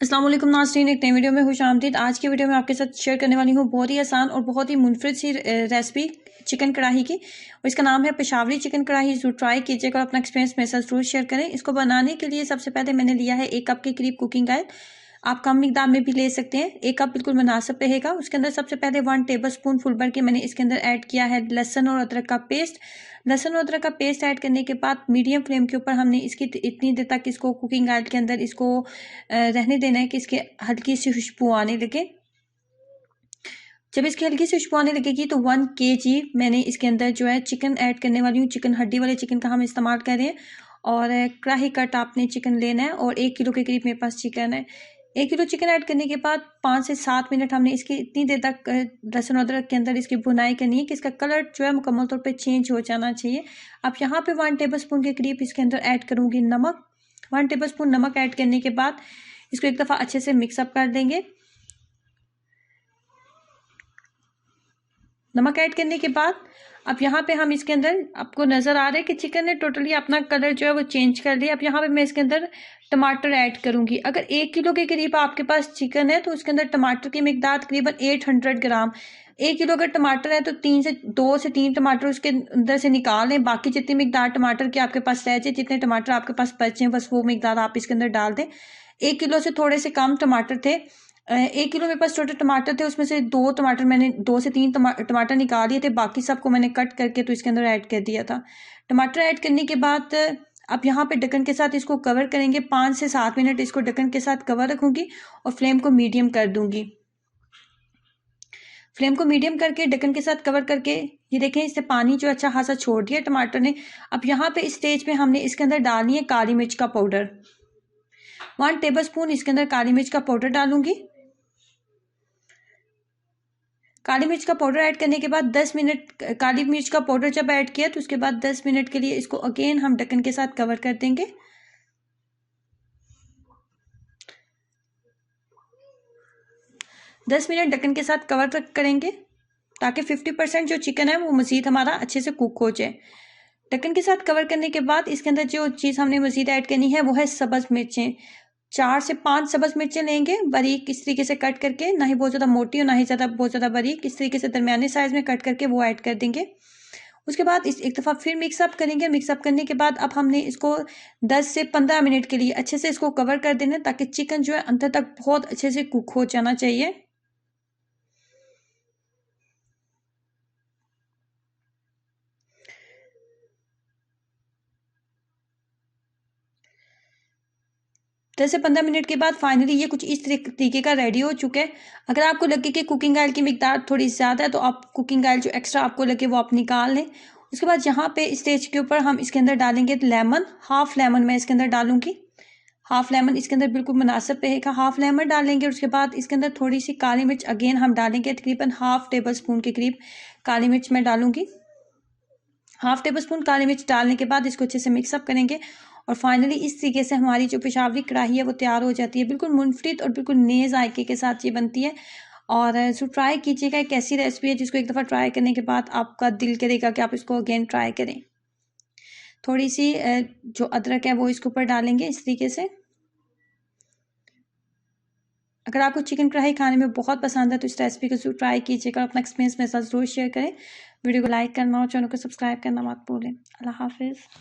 अस्सलाम वालेकुम नाज़रीन, एक नई वीडियो में खुश आमदीद। आज की वीडियो में आपके साथ शेयर करने वाली हूँ बहुत ही आसान और बहुत ही मुनफरिद सी रेसिपी चिकन कढ़ाई की, और इसका नाम है पेशावरी चिकन कढ़ाई। ज़रूर ट्राई कीजिएगा और अपना एक्सपीरियंस मेरे साथ ज़रूर शेयर करें। इसको बनाने के लिए सबसे पहले मैंने लिया है 1 कप के करीब कुकिंग ऑयल। आप कम मिकदार में भी ले सकते हैं, 1 कप बिल्कुल मुनासिब रहेगा। उसके अंदर सबसे पहले 1 टेबल स्पून फुल भर के मैंने इसके अंदर ऐड किया है लहसुन और अदरक का पेस्ट। लहसुन और अदरक का पेस्ट ऐड करने के बाद मीडियम फ्लेम के ऊपर हमने इसकी इतनी देर तक इसको कुकिंग ऑयल के अंदर इसको रहने देना है कि इसके हल्की सी खुशबू आने लगे। जब इसकी हल्की सी खुशबू आने लगेगी तो 1 kg मैंने इसके अंदर जो है चिकन ऐड करने वाली हूँ। चिकन हड्डी वाले चिकन का हम इस्तेमाल कर रहे हैं, और कढ़ाई कट आपने चिकन लेना है, और 1 किलो के करीब मेरे पास चिकन है। 1 किलो चिकन ऐड करने के बाद 5 से 7 मिनट हमने इसकी इतनी देर तक लहसुन अदरक के अंदर इसकी भुनाई करनी है कि इसका कलर जो है मुकम्मल तौर पे चेंज हो जाना चाहिए। अब यहाँ पे 1 टेबल स्पून के करीब इसके अंदर ऐड करूँगी नमक। 1 टेबल स्पून नमक ऐड करने के बाद इसको एक दफ़ा अच्छे से मिक्सअप कर देंगे। नमक ऐड करने के बाद अब यहाँ पे हम इसके अंदर, आपको नज़र आ रहा है कि चिकन ने टोटली अपना कलर जो है वो चेंज कर लिया। अब यहाँ पे मैं इसके अंदर टमाटर ऐड करूँगी। अगर 1 किलो के करीब आपके पास चिकन है तो उसके अंदर टमाटर की मिकदार तकरीबन 800 ग्राम। 1 किलो अगर टमाटर है तो 2 से 3 टमाटर उसके अंदर से निकाल लें। बाकी जितनी मिकदार टमाटर की आपके पास रह जाए, जितने टमाटर आपके पास बचे बस वो मिकदार आप इसके अंदर डाल दें। 1 किलो से थोड़े से कम टमाटर थे। 1 किलो मेरे पास छोटे टमाटर थे, उसमें से 2 टमाटर मैंने 2 से 3 टमाटर निकाल लिए थे, बाकी सबको मैंने कट करके तो इसके अंदर ऐड कर दिया था। टमाटर ऐड करने के बाद अब यहाँ पे ढक्कन के साथ इसको कवर करेंगे। 5 से 7 मिनट इसको ढक्कन के साथ कवर रखूंगी और फ्लेम को मीडियम कर दूंगी। फ्लेम को मीडियम करके ढक्कन के साथ कवर करके, ये देखें इससे पानी जो अच्छा खासा छोड़ दिया टमाटर ने। अब यहाँ पे इस स्टेज पे हमने इसके अंदर डालनी है काली मिर्च का पाउडर। 1 टेबल स्पून इसके अंदर काली मिर्च का पाउडर डालूंगी। काली मिर्च का पाउडर ऐड करने के बाद 10 मिनट, काली मिर्च का पाउडर जब ऐड किया तो उसके बाद 10 मिनट के लिए इसको अगेन हम ढक्कन के साथ कवर कर देंगे। 10 मिनट ढक्कन के साथ कवर करेंगे ताकि 50% जो चिकन है वो मज़ीद हमारा अच्छे से कुक हो जाए। ढक्कन के साथ कवर करने के बाद इसके अंदर जो चीज़ हमने मज़ीद ऐड करनी है वो है सब्ज़ मिर्चें। 4 से 5 सब्ज़ मिर्चें लेंगे, बारीक इस तरीके से कट करके, ना ही बहुत ज़्यादा मोटी और ना ही बहुत ज़्यादा बारीक, इस तरीके से दरमियाने साइज़ में कट करके वो ऐड कर देंगे। उसके बाद इस एक दफ़ा फिर मिक्सअप करेंगे। मिक्सअप करने के बाद अब हमने इसको 10 से 15 मिनट के लिए अच्छे से इसको कवर कर देना, ताकि चिकन जो है अंदर तक बहुत अच्छे से कुक हो जाना चाहिए। दस से 15 मिनट के बाद फाइनली ये कुछ इस तरीके का रेडी हो चुका है। अगर आपको लगे कि कुकिंग ऑयल की मिकदार थोड़ी ज़्यादा है तो आप कुकिंग ऑयल जो एक्स्ट्रा आपको लगे वो आप निकाल लें। उसके बाद यहाँ पे स्टेज के ऊपर हम इसके अंदर डालेंगे लेमन। हाफ लेमन मैं इसके अंदर डालूंगी। हाफ लेमन इसके अंदर बिल्कुल मुनासिब रहेगा। हाफ लेमन डालेंगे। उसके बाद इसके अंदर थोड़ी सी काली मिर्च अगेन हम डालेंगे, तकरीबन हाफ टेबल स्पून के करीब काली मिर्च मैं डालूंगी। हाफ टेबल स्पून काली मिर्च डालने के बाद इसको अच्छे से मिक्सअप करेंगे, और फाइनली इस तरीके से हमारी जो पेशावरी कढ़ाई है वो तैयार हो जाती है। बिल्कुल मुनफरिद और बिल्कुल नए जायके के साथ ये बनती है। और सो ट्राई कीजिएगा। एक ऐसी रेसिपी है जिसको एक दफ़ा ट्राई करने के बाद आपका दिल करेगा कि आप इसको अगेन ट्राई करें। थोड़ी सी जो अदरक है वो इसके ऊपर डालेंगे इस तरीके से। अगर आपको चिकन कढ़ाई खाने में बहुत पसंद है तो इस रेसिपी को जरूर ट्राई कीजिएगा और अपना एक्सपीरियंस मेरे साथ जरूर शेयर करें। वीडियो को लाइक करना और चैनल को सब्सक्राइब करना मत भूलें। अल्लाह हाफिज़।